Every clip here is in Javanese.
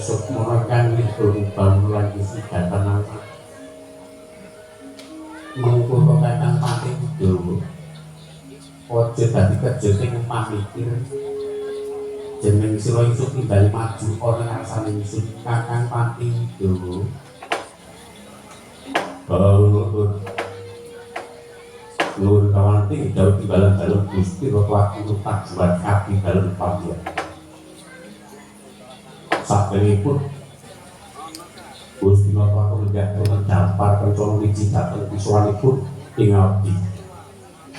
sukmana kang lidung bangulan isi datan apa mengkuto kakang pati Udawa ojo dadi kejoting pamikir jeneng sira isuk tinggal maju ana ngarsane isuk kakang pati Udawa Nur kawanti jauh di dalam Gusti waktu itu tak buat kaki dalam pamit sabenipun Gusti napa menjak mencampar kencana wiji dateng pisuwanipun ing abdi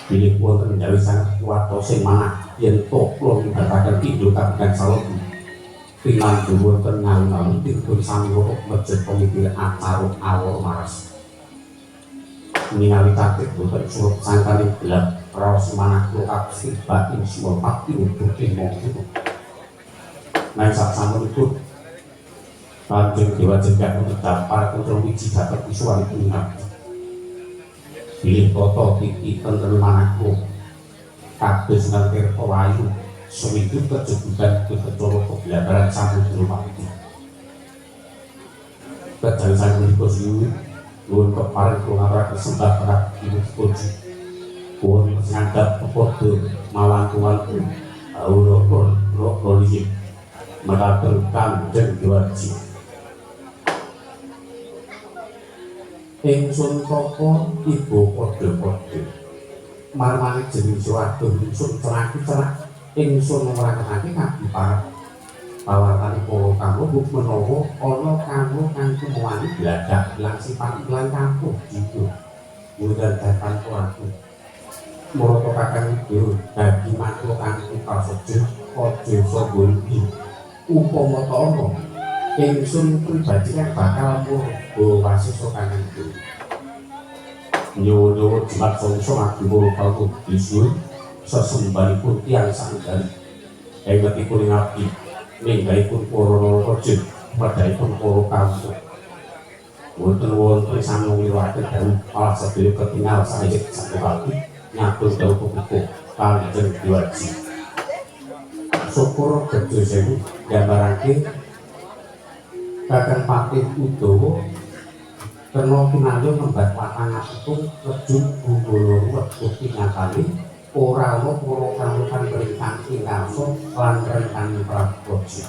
bilih wonten jawi sangat kuat sing manah yen toklo nindakaken kidul kagungan salobu pinandu wonten ngalung-alung dipun sami loro mejet pemikiran acara awor maras ningali cantik boten surup sangkane gelap raos manah lokap sibak ing semua pakti untuk monggo nang saksampunipun Kanjeng Dewa Jenggat mencampar kontrol wiji dateng pisuwanipun abdi bilih toto titi tenten manahku kados ngantir pewayu sewindu kejebutan kekecara pembelajaran samudra pakti kejawi sanggulipun siwi nuwun kepareng kula ngaturaken sembah para ibu puji pun ngandhap pepodo malang-malang aura mekaten Kanjeng Dewa ingsun tapa ibu padha-padha marmane jeneng suwaduh ingsun cerak-cerak ingsun ngraketake kabeh para pawartane para kanggo buk menawa ana kanggo kanthi muwani bladak ilang sifat ilang kampuh gitu mudan datan aku marata kakang ibu dadi mantu kanthi prasaja aja sombong upama ta ana ingsun pribadi kan bakal murba wasisa kangen itu nyuwun jimat songso akibu kalku bisul sesembanipun tiang sanggari engetipun ngabdi ninggalipun para rajin padhaipun para kampung wonten sami wiwaten dan alah sedaya ketingal sanget sakewati nyatur dawuh pupuk Kanjeng Dewa syukur gedhe sewu gambarake Kakang Pati Udawa kena pinanjung nembat patanganipun rejung bunggala wektu nyatane ora ana para kang perintah ingkang lan rentang praboji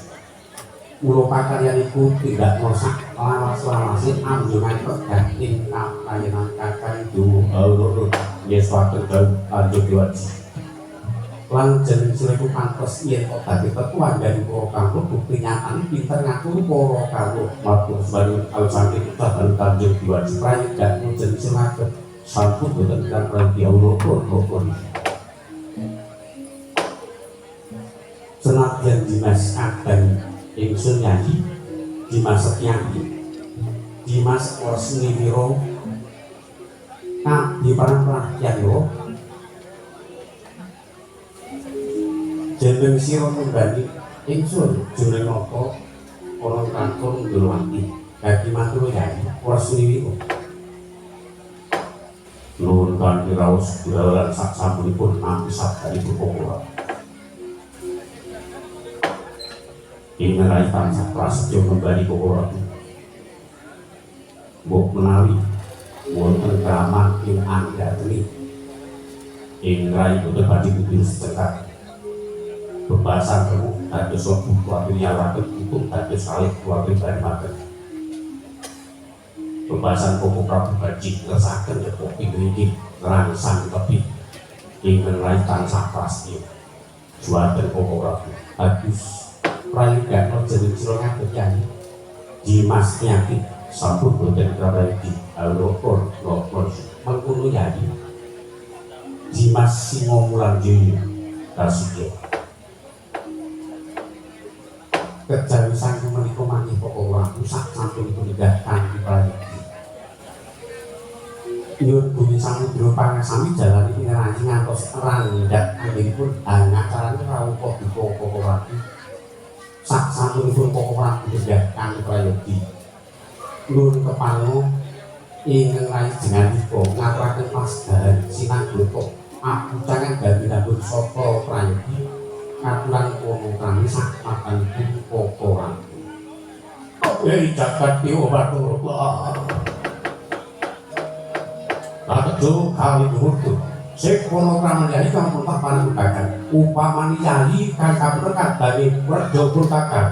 mula pakaryanipun tindak mosak lawas-lawase anjungan pegat ing kapayenan Kakang Udawa yes waten Kanjeng Dewa lan jeneng sira pantes yen kok dadi ketua dari para kanggo bukti nyatane pinter ngatur para kanggo matur suwun alsane kita Kanjeng Dewa prayoga jeneng sira sampun boten kang diawuh-awuh senadyan Dimas Kadang ingsun nyanyi Dimas Setyaki Dimas Warsniwiro di parang yo jeneng sira nunggani ingsun jeneng napa ana kangkung ndulwati dadi mantu Kyai Warsniwiro nuwun kanthi raos lan saksampunipun nampi sabdanipun Koko ingrai tansah prasetyo kembali Koko mbok menawi wonten kraman ing anggateni ingrai boten badhe kudu secekak bebasan kamu dados buku nyawaraken hukum dados kalih keluarga baremaken bebasan Koko Prabu Baji ngersaken kopi niki rangsang tepi ingkang rai tansah prasetyo juaten Koko Prabu bagus prayoga jeneng sira ngadekan Dimas Setyaki sampun boten kabaydi alropor mengkono yadi Dimas Singomulan Jaya Kasubya kejawi sang menika manih Koko Prabu sak sampunipun ninggah kanthi prayogi nyuwun bumi samudra pangasami jalani pinrangi ngantos randhak anggenipun angacarane rawuh di Koko Prabu sak sampunipun Koko Prabu ninggah kanthi prayogi nuwun kepangu ingkang rai jenengipun ngaturaken pasdahan sinanggrata abucangan gambinipun sapa prayogi katuran kono kami sak papanipun Koko Prabu Hei jagat dewa Bathara. Kakedo kali dhuwur. Sing kono pramanyani kang muntah panunggakan. Upamani yai kang kaprekat bani werda purtakan.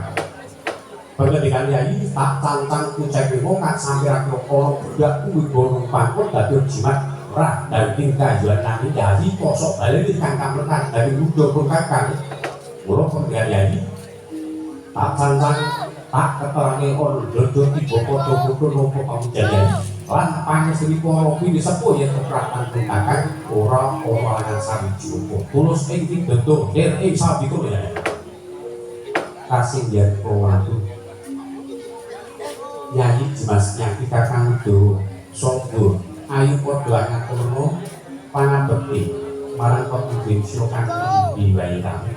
Panjenengan yai tak tantang kucek dewa kang sampirake kono budak kuwi gunung pangkut dadi jimat rah dan tingkah yuan yai kosok bali kang kaprekat bani werda purtakan. Mula panjenengan yai tak tantang tak keterangi ono jodoh tiba foto-foto nopo pamujayani lan pangesri para kuwi sepuh yen kepratan pungkakan ora lan sawiji opo tulus ing pindha ing sabiko ya kasih yen owatu Yai Dimas Nyaki Kakang Do Songgo ayu padha ngaturno pangabekti marang pemimpin silakan diwai kami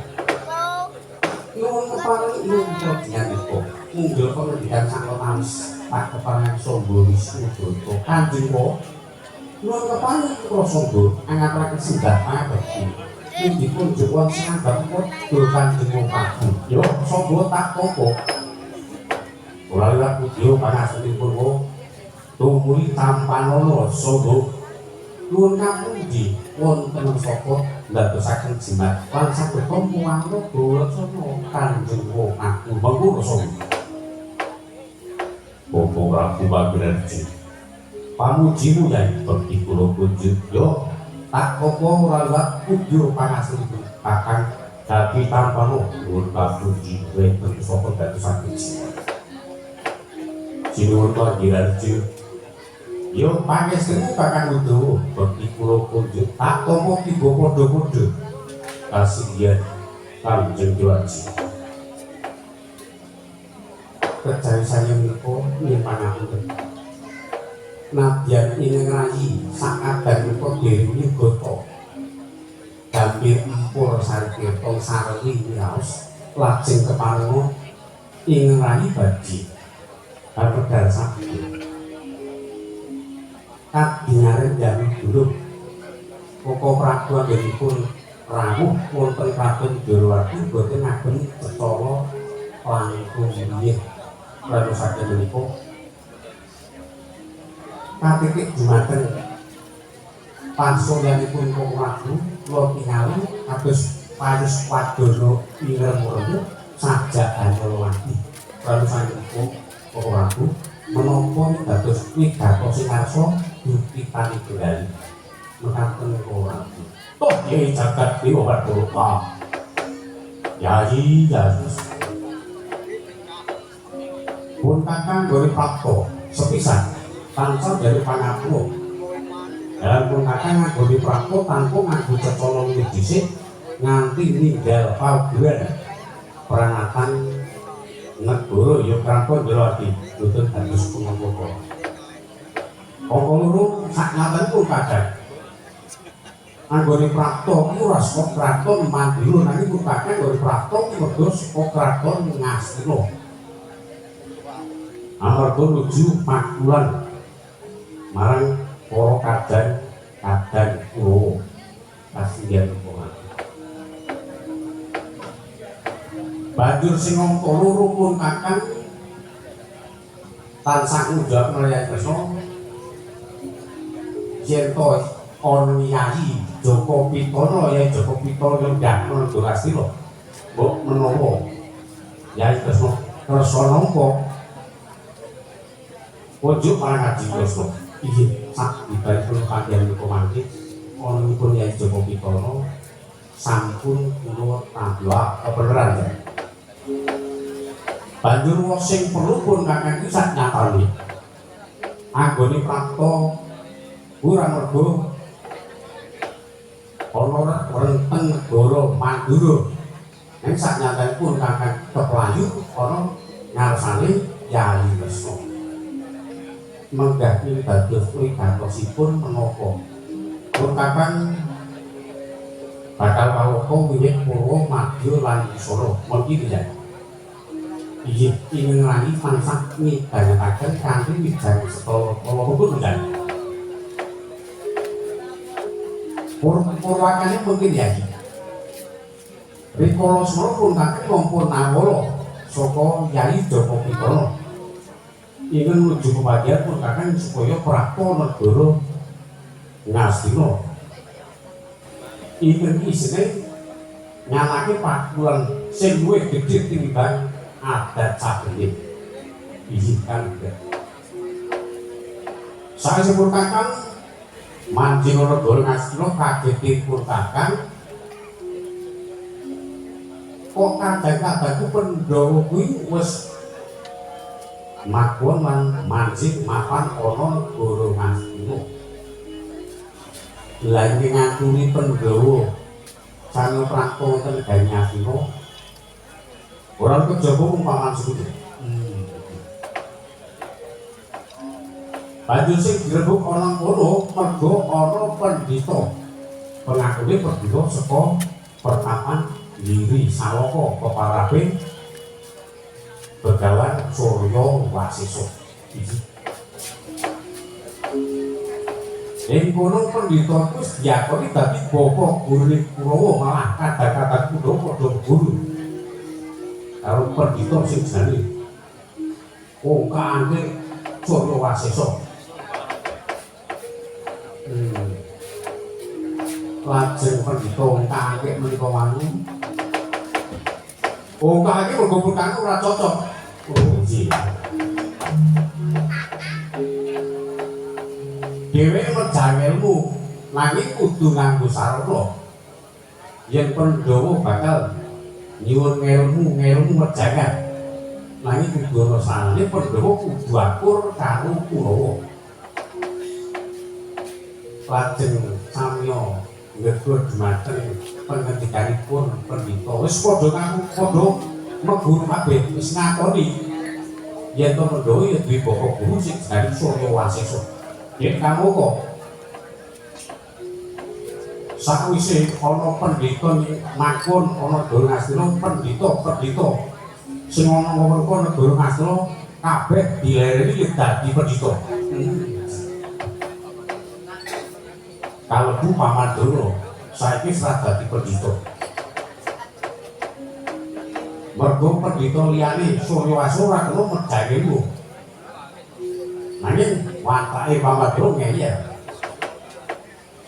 nuwun kepareng nuwun dengan itu munggul pendidikan sang lotamis Pak Keparengan Songgo Wisnu Broto Kanjeng Wa nuwun kepareng kula Songgo angaturaken sembah pangabekti mugi kunjungan sangang padha Kanjeng Wa yo Songgo tak popo ora liwat video pangastenipun wa tumuli tampanono Songgo nuwun kapundi wonten sapa ndadosaken jimat lan saged pamuwanto Balasono Kanjeng Wa aku mangkono Songgo Bapak Prabu Pangirarji pamujimu yai bekti kula kunjuk yo tak kopo ora liwat video pangastenipun kakang dadi tampano nuwun kapundi wonten sapa ndadosaken jimat Sinuwun Pangirarji yo pangestemu Kakang Udawa bekti kula kunjuk tak tampa tiba padha-padha kasihan Kanjeng Dwaji kejawi saya menika nyimpangaken nadyan ing rayi sakadan menika dherine gota gampir empur saripirta sarwi raos lajeng keparenga ing rayi badhe Perkara sakit kadingaren jami dulu Koko Prabu anggenipun rawuh wonten Kraton Dwarawati boten ngagem secara langkung nggih lan saking menika katitik dumateng pansulyanipun Koko Prabu kula tingali kados payus wadono ireng-ireng sajak Anyalawati lan saking menika Prabu menapa dados wigatosing arsa bukti panigrahani mekaten Prabu toh Yai jagat dewa Bathara Yai pun kakang gori prapto sepisan tansah dari pangapura dalam pun kakang gori prapto tanpa nganggo cecana dhisik nganti ninggal paugeran perangatan negara ya Kraton Dwarawati boten dados pangapa. Angka loro sak ngaten pun kadang. Anggone Prapto iku ras kok Kraton Mandura nanging pun kadang anggone Prapto mergo saka Kraton Ngastina. Amarga nuju makulan marang para kadang Kurawa kasihan kula. Banjur sing angka loro pun kakang tansah njawab melayani Kresna yen to ana Yai Joko Pitana Yai Joko Pitana ndakno Durasila mbok menawa Yai Kresna nampa ojo marang Kanjeng Kresna inggih sak dibantu panjenengan mangke ananipun Yai Joko Pitana sampun kula tambah kebenaran ya. Banjur wong sing perlu pun kakang iki sak nyatane anggone Prapto ora mergo ana renten negara Mandura ing sak nyatane pun kakang keplayu ana ngarsane Yai Kresna menggahi dados wigatosipun menapa pun kakang bakal paloka wiwit Purwa Madya lan Wisara mengki ya inggih ing nglani tansah midhangetaken kanthi wijang setara pun kan purwakane mungkin ya rikala semana pun kakek mampun nawala saka Yai Joko Pitana ingin menuju kebahagiaan pun kakang supaya Prapta Negara Ngastina ingin isine nyanake pakulan sing luwih gedhe tinimbang adat sabene izinkan sanesipun kakang Manjing Negara Ngastina kagetipun kakang kok kadang-kadang Pandhawa kuwi wis makon lan manjing mapan ana negara Ngastina. Lah ing ngaturi Pandhawa sang Prapta wonten negari Ngastina ora kejaba umpaman sepundi. Banjur sing direbut ana kono merga ana pendhita. Pengakune pendhita saka Pertapan Giri Saloka peparape Begawan Surya Wasesa. Ing kono pendhita wis diakoni dadi bapa gurune Kurawa, malah kadang-kadang Kurawa padha guru karo pendhita sing jenenge Ongkaane Surya Wasesa. Lajeng pendhita Ongkaane menika wani Ongkaane mergo putane ora cocok. Oh iya. Dheweke merjang ilmu nanging kudu nganggo sarana. Yen Pandhawa bakal nyuwun ilmu merjangan. Nanging kudu ana sarane Pandhawa kudu akur karo Kurawa. Lajeng samya ngegur dhumateng pangendikanipun pendhita wis padha ngaku padha meguru kabeh wis ngakoni yen to Pandhawa ya duwe bapa guru sing jenenge Surya Wasesa. Yen kamu kok sakwise ana pendhita makon ana negara Ngastina pendhita sing ana wewengkon negara Ngastina kabeh dilereni ya dadi pendhita. Kalebu Pamadura saiki wis dadi pendhita. Mergo pendhita liyane Surya Wasesa ora kena medhake ilmu. Nanging watake Pamadura ngeyel.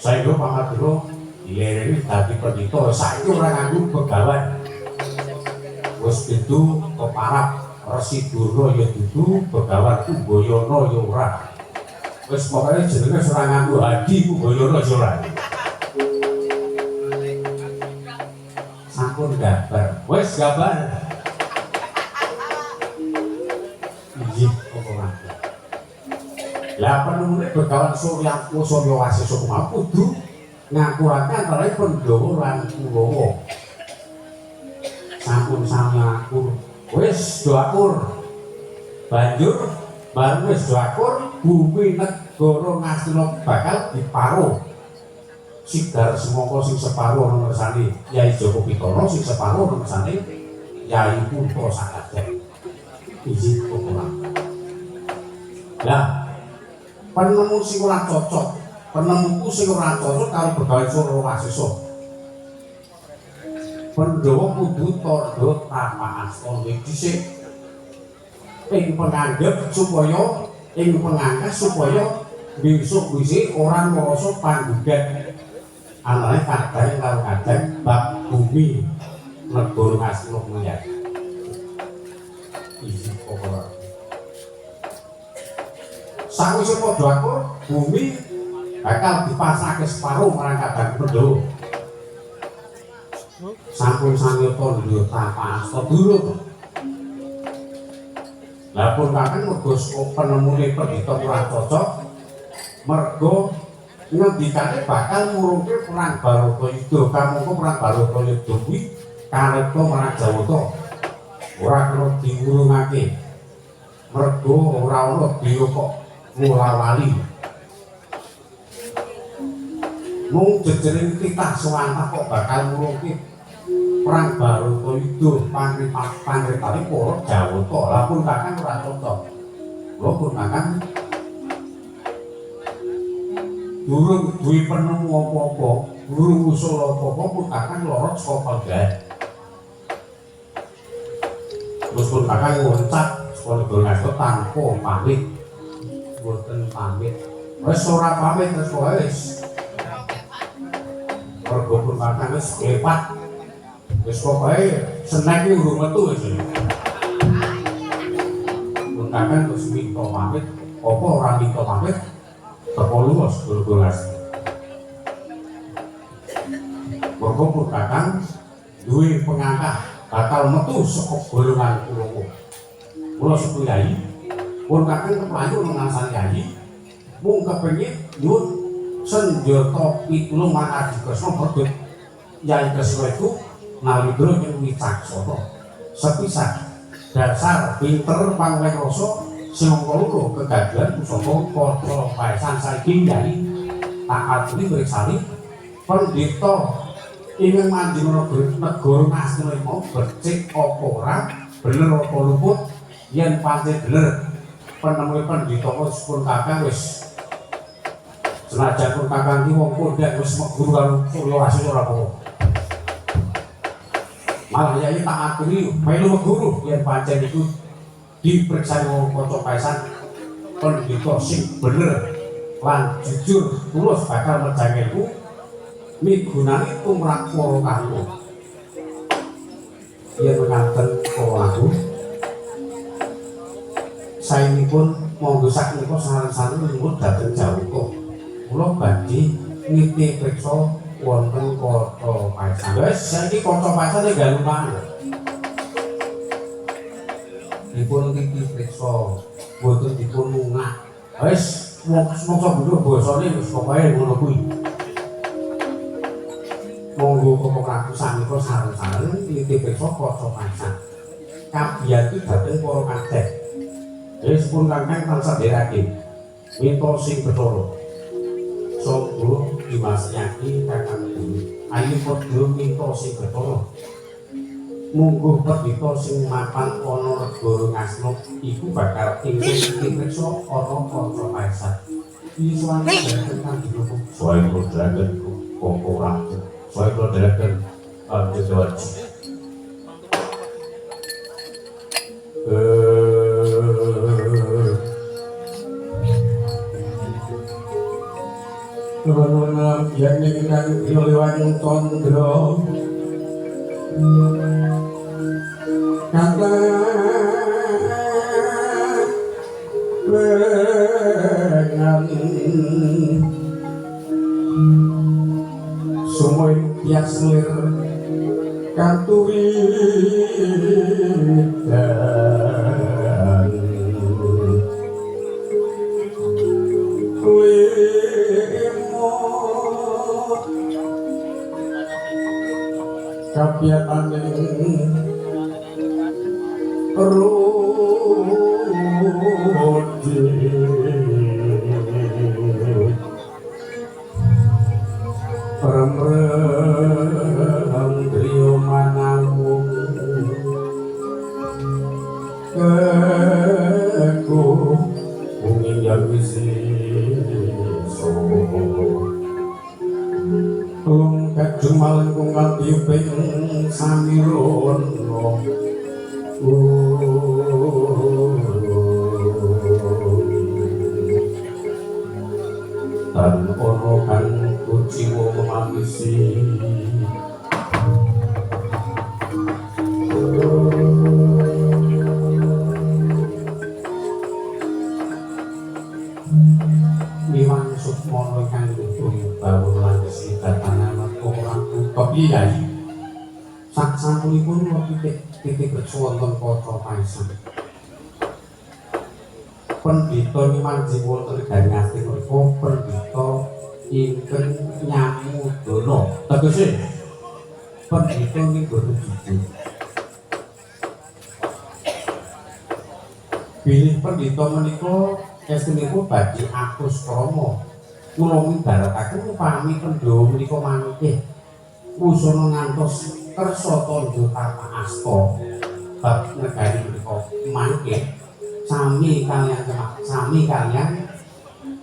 Saiki Pamadura dilereni dadi pendhita saiki ora nganggo begawan. Wis dudu keparap Resi Durna ya dudu begawan Kumbayana ya ora. Wis pokoke jenenge ora nganggo hadi Kumbayana ya ora. Sampun gambar. Wis gambar. Inggih apa wae. Lah penumune begawan Surya Wasesa kudu ngakuraken antara Pandhawa lan Kurawa. Sampun sami akur. Wis do akur. Banjur bareng wis do akur bumi negara Ngastina bakal diparo. Sigar semangka sing separo ana ngersane Yai Joko Pitana, sing separo ana ngersane Yai Punta Sakadek. Iki pokoke. Lah penemu sing ora cocok, penemuku sing ora cocok karo begawan Surya Wasesa. Pandhawa kudu tandha tapakasta dhisik ing penganggep supaya besok-besok ora ngrasa panggugat anane kadang karo kadang bab bumi negara Ngastina mulyat. Iki pokoke. Sawise padha akur bumi bakal dipasake separo marang kadang Pandhawa. Sampun sami tandha tapakasta durung. Lah pun kakang mergo penemune pendhita ora cocok mergo ngendikane bakal ngurungke perang Baratayuda. Kamangka perang Baratayuda kuwi karepta marang Jawata ora kena diurungake mergo ora ana dewa kok ngulawali. Mung jejering titah sewantah kok bakal ngurungke perang Baratayuda pangritane para Jawata. Lah pun kakang ora cocok. Lha pun kakang durung duwe penemu apa-apa, durung usul apa-apa pun kakang lorot saka panggawe. Terus pun kakang loncat Warga ngasto tanpa pamit. Mboten pamit. Wis ora pamit terus wis. Warga pun kakang wis klepat. Wis pokoke senek iki urung metu wis. Pun kakang terus minta pamit, apa ora minta pamit? Teko luwes warga ngasto. Warga pun kakang duwe pengangkah bakal metu saka golongan kula. Kula setu yai pun kakang keplayu mengangsani yai mung kepengin nyuwun senjata pitulung marang Adi Kresna Bardut. Yai Kresna iku nalindra ing wicaksana sepisan dasar pinter pangreksa sing loro kegagalan pusaka Patra Paesan saiki yai tak aturi mriksani pendhita ing Mandimana negara Ngastina mau becik apa ora bener apa luput yen pancen bener penemu pendhita pun kakang wis senajan pun kakang iki wong kondhang wis meguru karo Surya Asih ora apa malah yai tak aturi melu meguru yen pancen iku dipreksani wong Patra Paesan pendhita sing bener lan jujur tulus bakal merjangelku migunani tumrap para kanggo yen mengaten kawula saenipun monggo sakmenika saran-saran nyuwun dhateng Jawuka kula badhe niti priksa wonten Patra Paesan wis saiki Patra Paesan tinggal lumah dipun niti priksa boten dipun mungah wis mongso butuh basane wis pokoke ngono kuwi monggo kok prabu sanika saran-saran niti priksa Patra Paesan kabiyatu dhateng para kadhet wis pun kakang tansah derake minta sing Bathara sangga Dimas Yaki kakang kuwi ayo padha minta sing Bathara mungguh pendhita sing mapan ana negara Ngastina iku bakal ingkang dipriksa ana Patra Paesan iki suwane dhateng kang dipun suwane dhateng kok ora suwane dhateng Jawaji Nuwun yen ingkang liwang tandra kata lengan sumoy tias lir kanturi dan kapiatane rodi remrem trio manamung keku mungin yang wisi kadung maleng kungkal tiuping samirono tan ono kang kuciwa memapisi miwang sukmono kang kutung bawur lan sitatanan orang tapi yai saksampunipun titik wonten Patra Paesan pendhita nimanji wonten negari Ngastina menika pendhita ingkang nyamudana tegese pendhita ing boten jujur bilih pendhita menika estunipun badhe atus krama kula mibarakaken upami Pandhawa menika mangkih usana ngantos kersa tandha tata asta bab negari menika mangkih sami kaliyan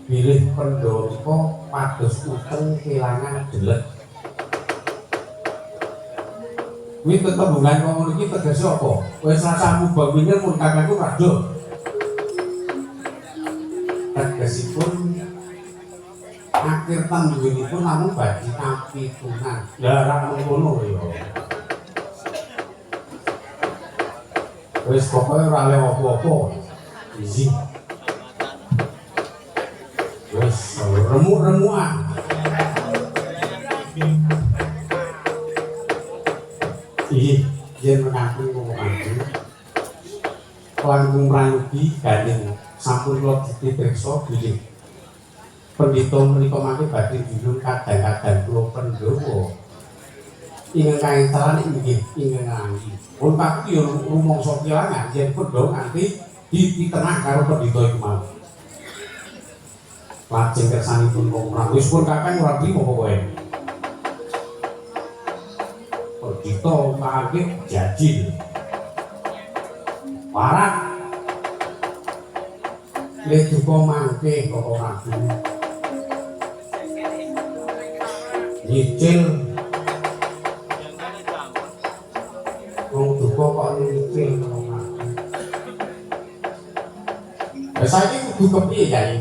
bilih Pandhawa menika pados uteng kelangan delet Kuwi tetembungan ngono iki tegese apa? Wis rasa mubah winir pun kakangku rada. Tegesipun akhir tembunganipun namung badhe kapitunan. Lah ra ngono ya. Wis pokoke ora oleh apa-apa. Iji. Wis remuk-remukan. Iki yen mengaku ngomong langkung ranugi gandeng sampun kula dipriksa bilih pendhita menika mangke badhe dilung kadang-kadang kula Pandhawa ingkang kaentalan inggih ingkang nganti pun kaku ya rumangsa kelangan yen Pandhawa nganti dipitenah karo pendhita iku mau lajeng kersanipun ngomong wis pun kakang ora trimo pokoke pendhita mangke jajil parah leduka mangke kok ora nyicil wong duka kok nyicil kok saiki kudu kepiye Kyai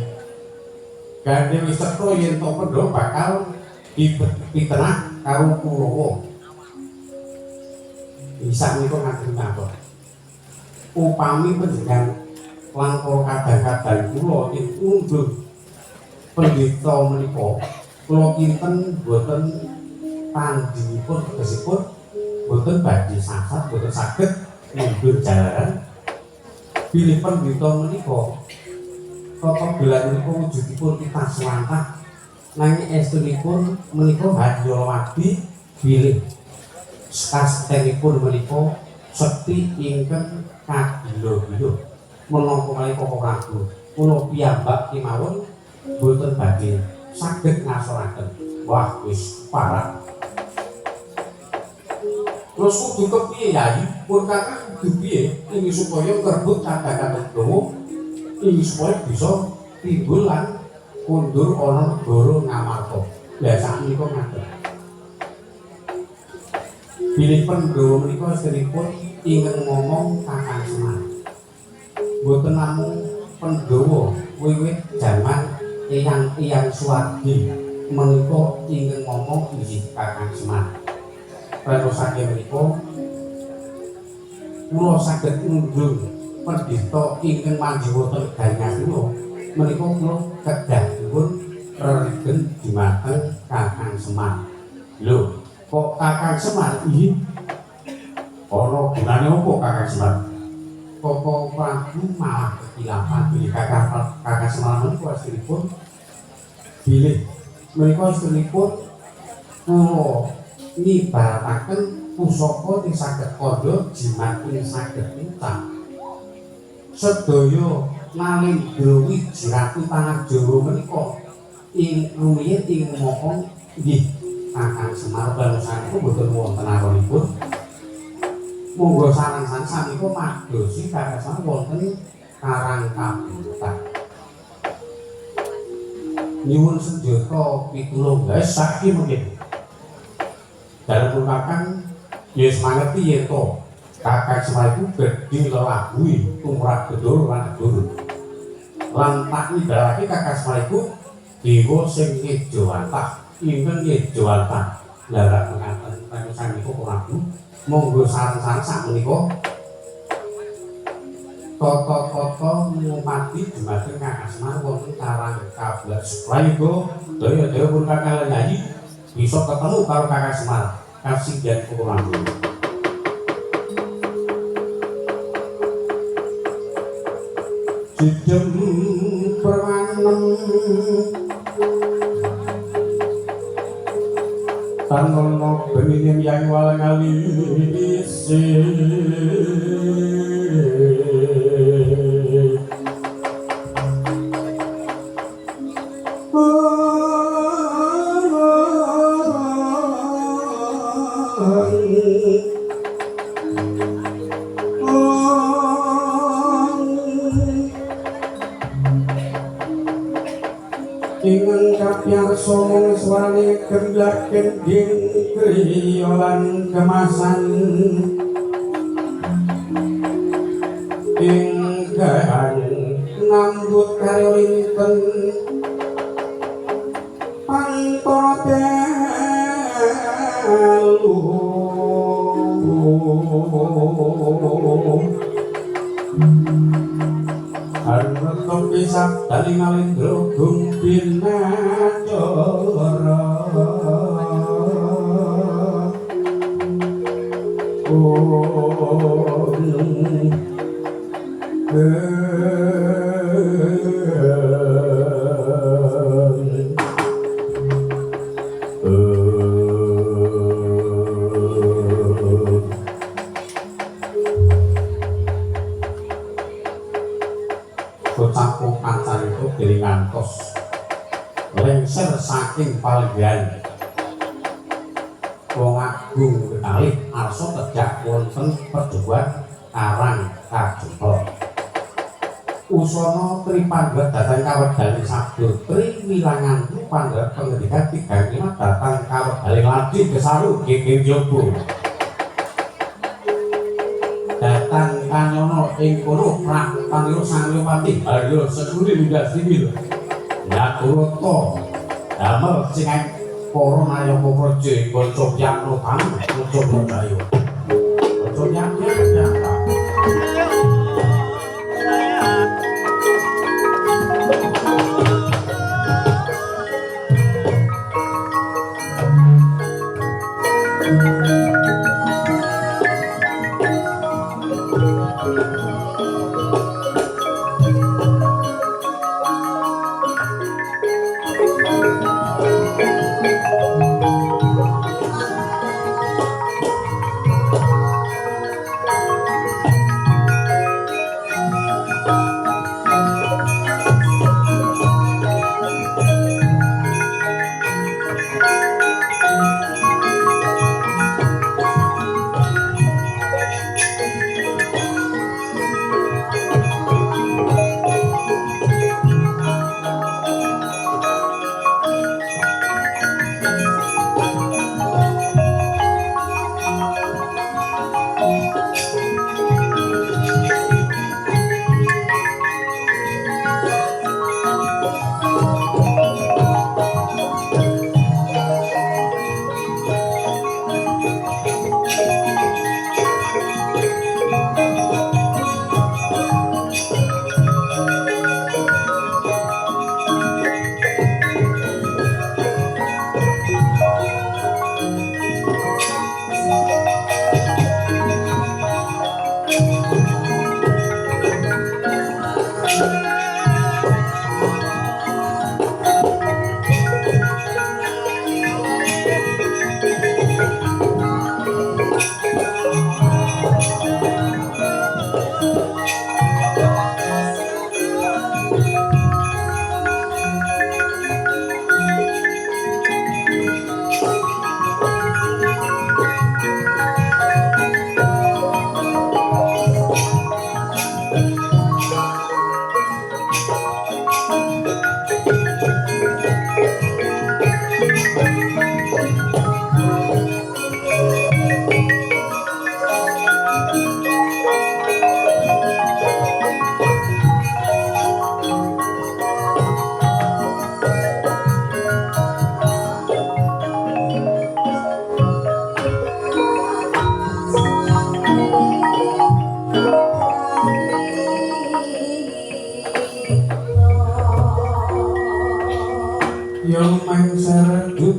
gandeng wis teko yen to Pandhawa bakal dipitenah karo Kurawa bisa niku ngaten mawon upami panjenengan langkung kadang-kadang kula ing undur pendhita menika kula kinten boten tandinipun tegesipun boten badhe sasat boten saged mundur jalaran bilih pendhita menika tata gelar menika wujudipun kita swantah nanging estunipun menika Hanjawati bilih sastenipun menika sekti ingkang kadilo-dilo menapa malih Koko Prabu kula piyambak kemawon boten badhe saged ngasoraken wah wis parah terus kudu kepiye Yai pun kakang kudu piye ini supaya ngrebut kadang-kadang Dawa ini supaya bisa timbul lan kundur ana negara Ngamarta lha sakmenika ngaten bilih Pandhawa menika sedheripun ingkang ngomong Kakang Semar boten namung Pandhawa wiwit jaman Eyang Suwardi menika ingkang ngomong inggih Kakang Semar Pranos saking menika kula saged nundung pendhita ingkang manjiwata ganyah kula menika kula kedah dipun rerigen dhumateng Kakang Semar lho kok Kakang Semar iki ana gunane apa Kakang Semar Koko Prabu malah kekilapan bilih Kakang Semar menika aslinipun bilih menika aslinipun kula nyibarataken pusaka ing saged kandha jimat ing saged utang sedaya nalendra wijratu tanah Jawa menika ing rumiyin ing mokong nggih Kakang Semar bangsanipun boten wonten aranipun monggo sareng-sareng sanika madosi Kakang Semar wonten Karangkabutan nyuwun senjata pitulung guys saiki mungkin dalem Kakang yes mangerti yen to Kakang Semar iku gedhi lelabuhi tumrap Bathara lan Negara lan tak nidharake Kakang Semar iku dewa sing ngejawantah ingkang ngejawantah larak mengaten panusan niku Prabu monggo sareng-sareng sakmenika tata-tata ngupati dhumateng Kakang Semar wonten Karangkabutan supaya daya-daya pun Kakang Yayi bisa ketemu karo Kakang Semar kasinggihan Prabu Sidem perwanem tanono bening yang walang alisi ingkang yang somong swani kendak kending kriolan kemasan ingkang ngambut karya linten pantara telu Arnata pisah daling alendra gumpina cara Kocakku pacar itu diringantos lengser saking palihan wong agung kekalih arsa tejak wonten perjuangan arang kajempol usana tripandhet dhateng kawedali sabda triwilangan pandhet pengendikan tigang lima dhateng kawedali ladi besaru geging jobo datang kanyono ing kono praniro sanglipati ayo seduri munggah sini lho Yaturata damel sing para nayaka praja kanca yakno tamu kanca Brajayo kanca yakno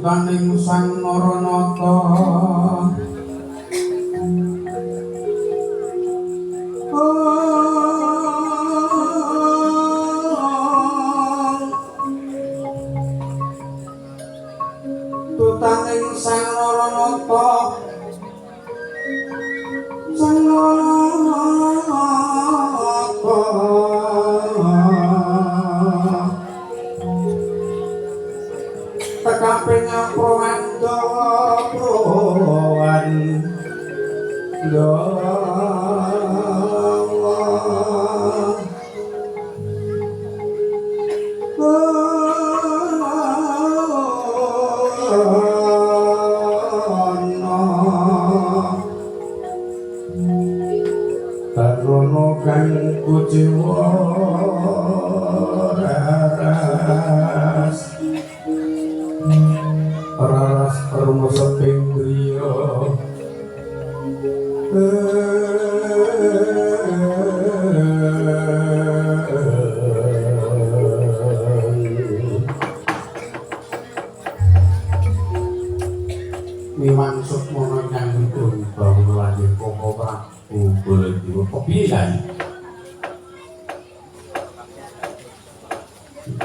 Paning sang Naranata tutaning sang Naranata sang Naranata tekaping Prawandawa Prawandawa kang kuciwa raras raras permeseping griya miwang sukmono nyambutun bahwa Koko Prabu Baladewa kepiye kan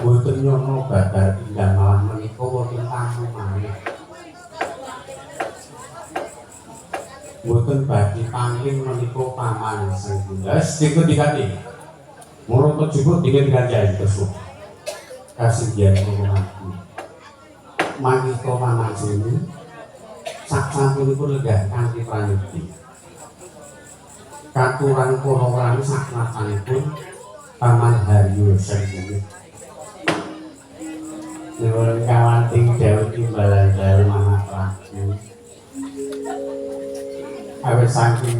boten nyono babar indang malah menika wonten tamu malih boten badhe pangling menika paman Sang Hyang sedika dikati mula kejupuk dikene kanjeng kesuk kasinggihan kula manika paman sini saksampunipun lenggah kanthi pranyogi katuran para wali saknapanipun paman Haryo Sengkuni nuwun kawanting dawuh timbalan dalem anak Prabu awit saking